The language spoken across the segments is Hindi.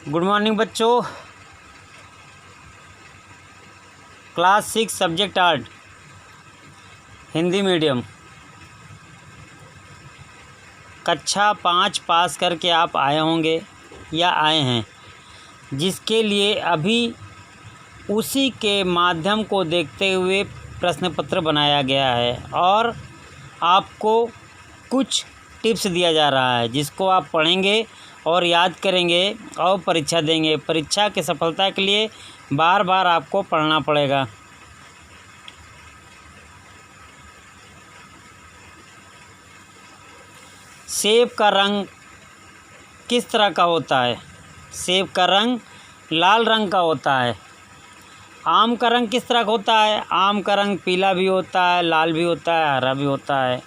गुड मॉर्निंग बच्चों। Class 6 subject art Hindi medium कक्षा 5 पास करके आप आए होंगे या आए हैं, जिसके लिए अभी उसी के माध्यम को देखते हुए प्रश्न पत्र बनाया गया है और आपको कुछ टिप्स दिया जा रहा है, जिसको आप पढ़ेंगे और याद करेंगे और परीक्षा देंगे। परीक्षा की सफलता के लिए बार बार आपको पढ़ना पड़ेगा। सेब का रंग किस तरह का होता है? सेब का रंग लाल रंग का होता है। आम का रंग किस तरह का होता है? आम का रंग पीला भी होता है, लाल भी होता है, हरा भी होता है।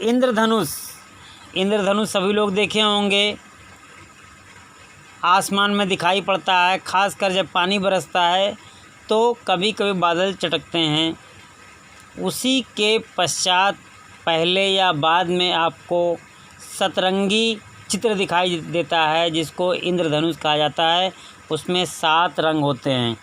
इंद्रधनुष सभी लोग देखे होंगे, आसमान में दिखाई पड़ता है। खासकर जब पानी बरसता है तो कभी कभी बादल चटकते हैं। उसी के पश्चात पहले या बाद में आपको सतरंगी चित्र दिखाई देता है, जिसको इंद्रधनुष कहा जाता है। उसमें 7 रंग होते हैं।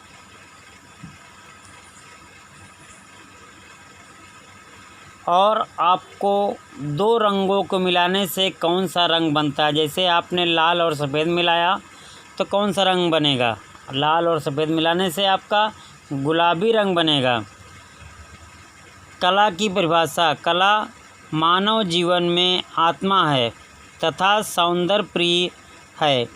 और आपको 2 रंगों को मिलाने से कौन सा रंग बनता है? जैसे आपने लाल और सफ़ेद मिलाया तो कौन सा रंग बनेगा? लाल और सफ़ेद मिलाने से आपका गुलाबी रंग बनेगा। कला की परिभाषा: कला मानव जीवन में आत्मा है तथा सौंदर्य प्रिय है।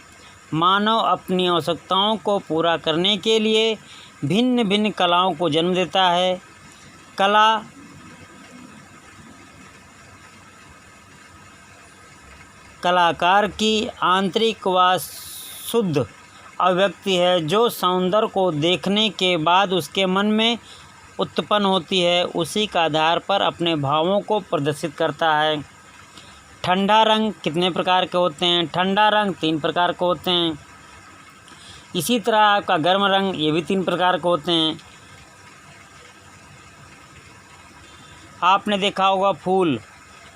मानव अपनी आवश्यकताओं को पूरा करने के लिए भिन्न भिन्न कलाओं को जन्म देता है। कलाकार की आंतरिक व शुद्ध अभिव्यक्ति है, जो सौंदर्य को देखने के बाद उसके मन में उत्पन्न होती है, उसी का आधार पर अपने भावों को प्रदर्शित करता है। ठंडा रंग कितने प्रकार के होते हैं? ठंडा रंग 3 प्रकार के होते हैं। इसी तरह आपका गर्म रंग, ये भी 3 प्रकार के होते हैं। आपने देखा होगा फूल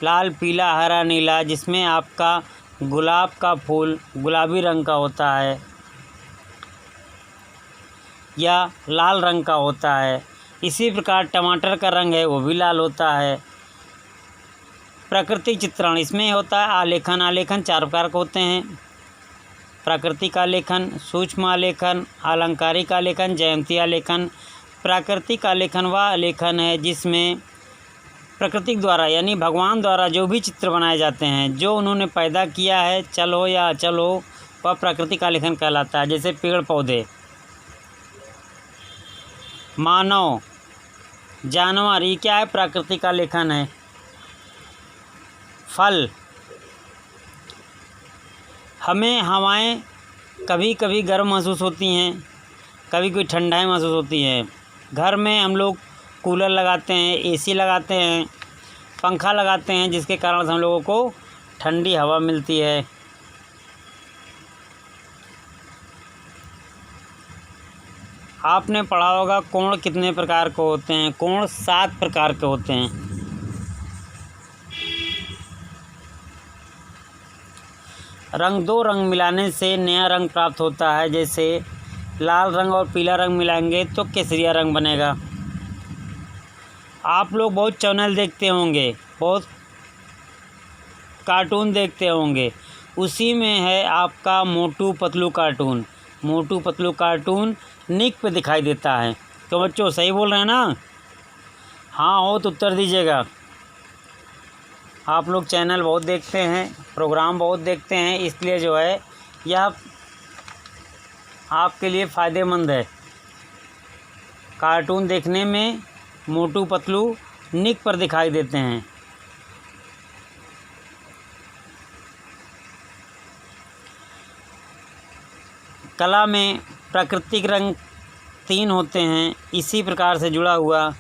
लाल, पीला, हरा, नीला, जिसमें आपका गुलाब का फूल गुलाबी रंग का होता है या लाल रंग का होता है। इसी प्रकार टमाटर का रंग है, वो भी लाल होता है। प्राकृतिक चित्रण इसमें होता है आलेखन। आलेखन 4 प्रकार के होते हैं: प्राकृतिक आलेखन, सूक्ष्म आलेखन, अलंकारिक आलेखन, ज्यामितीय आलेखन। प्राकृतिक आलेखन वह आलेखन है जिसमें प्रकृति द्वारा यानी भगवान द्वारा जो भी चित्र बनाए जाते हैं, जो उन्होंने पैदा किया है, चल हो या अचल हो, वह प्राकृतिक आलेखन कहलाता है। जैसे पेड़ पौधे, मानव, जानवर, ये क्या है? प्राकृतिक आलेखन है। फल, हमें हवाएं कभी कभी गर्म महसूस होती हैं, कभी कभी ठंडाएं महसूस होती हैं। घर में हम लोग कूलर लगाते हैं, एसी लगाते हैं, पंखा लगाते हैं, जिसके कारण से हम लोगों को ठंडी हवा मिलती है। आपने पढ़ा होगा कोण कितने प्रकार के होते हैं? कोण 7 प्रकार के होते हैं। रंग 2 रंग मिलाने से नया रंग प्राप्त होता है। जैसे लाल रंग और पीला रंग मिलाएंगे तो केसरिया रंग बनेगा। आप लोग बहुत चैनल देखते होंगे, बहुत कार्टून देखते होंगे। उसी में है आपका मोटू पतलू कार्टून। मोटू पतलू कार्टून निक पे दिखाई देता है। तो बच्चों सही बोल रहे हैं ना? हाँ हो तो उत्तर दीजिएगा। आप लोग चैनल बहुत देखते हैं, प्रोग्राम बहुत देखते हैं, इसलिए जो है यह आपके लिए फ़ायदेमंद है। कार्टून देखने में मोटू पतलू निक पर दिखाई देते हैं। कला में प्राकृतिक रंग 3 होते हैं। इसी प्रकार से जुड़ा हुआ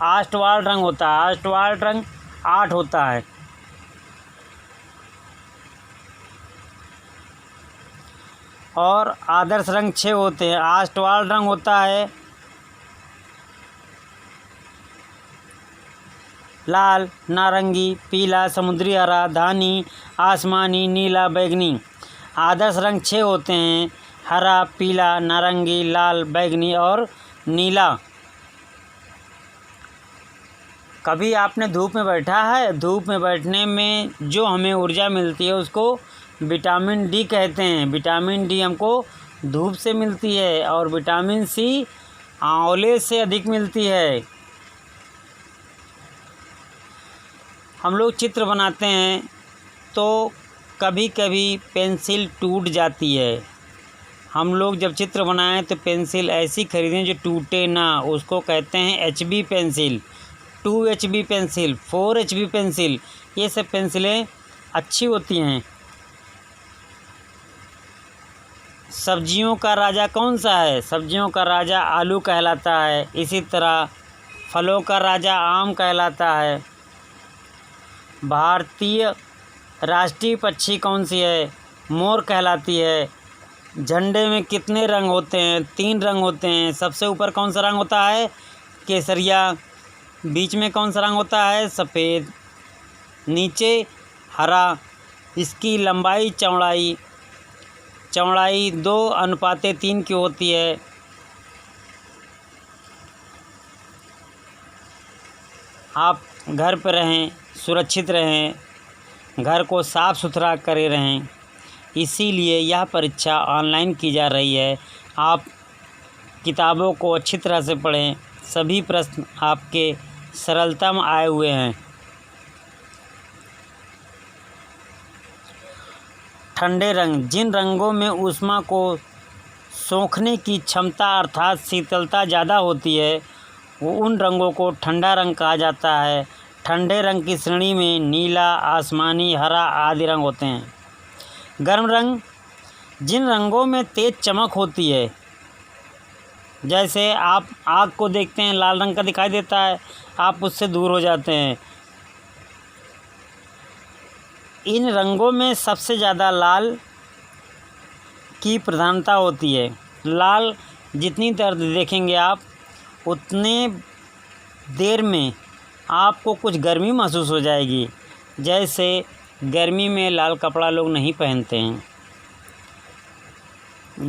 अष्टवाल रंग होता है। अष्टवाल रंग 8 होता है। और आदर्श रंग 6 होते हैं। अष्टवाल रंग होता है लाल, नारंगी, पीला, समुद्री हरा, धानी, आसमानी, नीला, बैंगनी। आदर्श रंग 6 होते हैं: हरा, पीला, नारंगी, लाल, बैंगनी और नीला। कभी आपने धूप में बैठा है? धूप में बैठने में जो हमें ऊर्जा मिलती है उसको विटामिन डी कहते हैं। विटामिन डी हमको धूप से मिलती है और विटामिन सी आंवले से अधिक मिलती है। हम लोग चित्र बनाते हैं तो कभी कभी पेंसिल टूट जाती है। हम लोग जब चित्र बनाएं तो पेंसिल ऐसी खरीदें जो टूटे ना, उसको कहते हैं HB pencil, 2HB pencil, 4HB pencil. ये सब पेंसिलें अच्छी होती हैं। सब्जियों का राजा कौन सा है? सब्जियों का राजा आलू कहलाता है। इसी तरह फलों का राजा आम कहलाता है। भारतीय राष्ट्रीय पक्षी कौन सी है? मोर कहलाती है। झंडे में कितने रंग होते हैं? 3 रंग होते हैं। सबसे ऊपर कौन सा रंग होता है? केसरिया। बीच में कौन सा रंग होता है? सफ़ेद। नीचे हरा। इसकी लंबाई चौड़ाई 2:3 की होती है। आप घर पर रहें, सुरक्षित रहें, घर को साफ़ सुथरा करे रहें। इसीलिए यह परीक्षा ऑनलाइन की जा रही है। आप किताबों को अच्छी तरह से पढ़ें। सभी प्रश्न आपके सरलता में आए हुए हैं। ठंडे रंग, जिन रंगों में ऊष्मा को सोखने की क्षमता अर्थात शीतलता ज़्यादा होती है वो उन रंगों को ठंडा रंग कहा जाता है। ठंडे रंग की श्रेणी में नीला, आसमानी, हरा आदि रंग होते हैं। गर्म रंग, जिन रंगों में तेज चमक होती है, जैसे आप आग को देखते हैं लाल रंग का दिखाई देता है, आप उससे दूर हो जाते हैं। इन रंगों में सबसे ज़्यादा लाल की प्रधानता होती है। लाल जितनी देर देखेंगे आप उतने देर में आपको कुछ गर्मी महसूस हो जाएगी। जैसे गर्मी में लाल कपड़ा लोग नहीं पहनते हैं।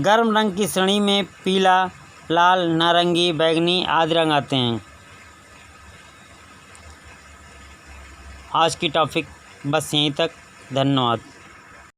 गर्म रंग की श्रेणी में पीला, लाल, नारंगी, बैंगनी आदि रंग आते हैं। आज की टॉपिक बस यहीं तक। धन्यवाद।